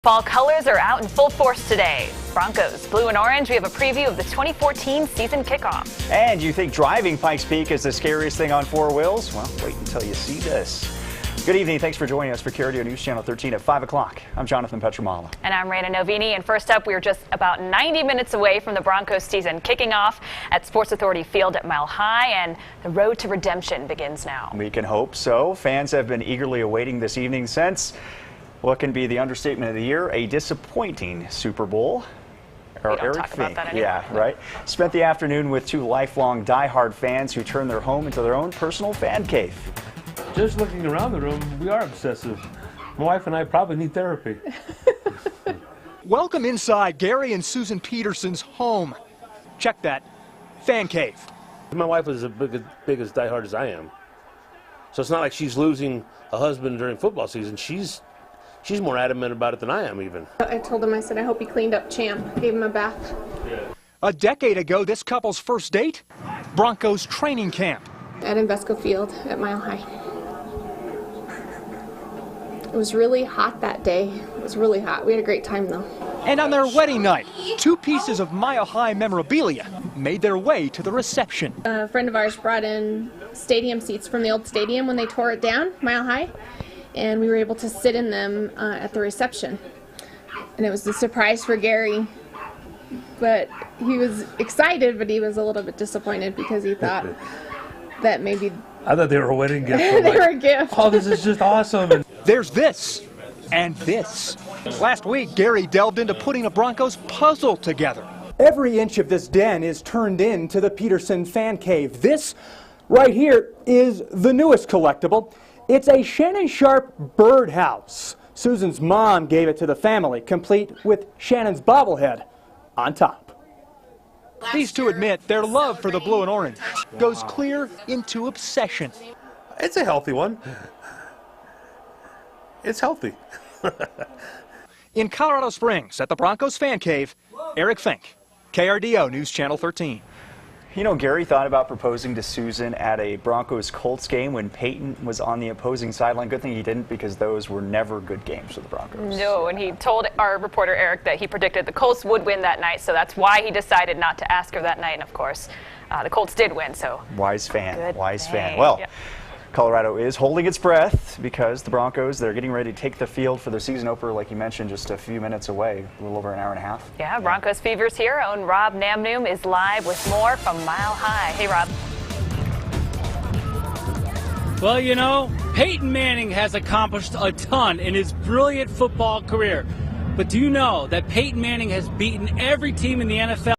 Fall colors are out in full force today. Broncos, blue and orange. We have a preview of the 2014 season kickoff. And you think driving Pikes Peak is the scariest thing on four wheels? Well, wait until you see this. Good evening. Thanks for joining us for KRDO News Channel 13 at 5 o'clock. I'm Jonathan Petramala. And I'm Raina Novini. And first up, we're just about 90 minutes away from the Broncos season kicking off at Sports Authority Field at Mile High, and the road to redemption begins now. We can hope so. Fans have been eagerly awaiting this evening since what can be the understatement of the year, a disappointing Super Bowl. Eric Fink, yeah, right. Spent the afternoon with two lifelong diehard fans who turned their home into their own personal fan cave. Just looking around the room, we are obsessive. My wife and I probably need therapy. Welcome inside Gary and Susan Peterson's home. Check that, fan cave. My wife is as big as diehard as I am. So it's not like she's losing a husband during football season. She's more adamant about it than I am even. I told him, I said, I hope he cleaned up Champ. Gave him a bath. Yeah. A decade ago, this couple's first date, Broncos training camp. At Invesco Field at Mile High. It was really hot that day. It was really hot. We had a great time though. And on their wedding night, two pieces of Mile High memorabilia made their way to the reception. A friend of ours brought in stadium seats from the old stadium when they tore it down, Mile High. And we were able to sit in them at the reception. And it was a surprise for Gary. But he was excited, but he was a little bit disappointed because he thought that maybe... I thought they were a wedding gift. They were a gift. Oh, this is just awesome. And there's this and this. Last week, Gary delved into putting a Broncos puzzle together. Every inch of this den is turned into the Peterson fan cave. This right here is the newest collectible. It's a Shannon Sharpe birdhouse. Susan's mom gave it to the family, complete with Shannon's bobblehead on top. These two admit their love for the blue and orange goes clear into obsession. it's a healthy one. It's healthy. In Colorado Springs at the Broncos fan cave, Eric Fink, KRDO News Channel 13. You know, Gary thought about proposing to Susan at a Broncos-Colts game when Peyton was on the opposing sideline. Good thing he didn't, because those were never good games for the Broncos. No, and he told our reporter Eric that he predicted the Colts would win that night, so that's why he decided not to ask her that night. And of course, the Colts did win, so. Wise fan, wise fan. Dang. Well, Yeah. Colorado is holding its breath because the Broncos, they're getting ready to take the field for the season opener, like you mentioned, just a few minutes away, a little over an hour and a half. Yeah, Broncos Fever's here. Own Rob Namnoom is live with more from Mile High. Hey, Rob. Well, you know, Peyton Manning has accomplished a ton in his brilliant football career. But do you know that Peyton Manning has beaten every team in the NFL?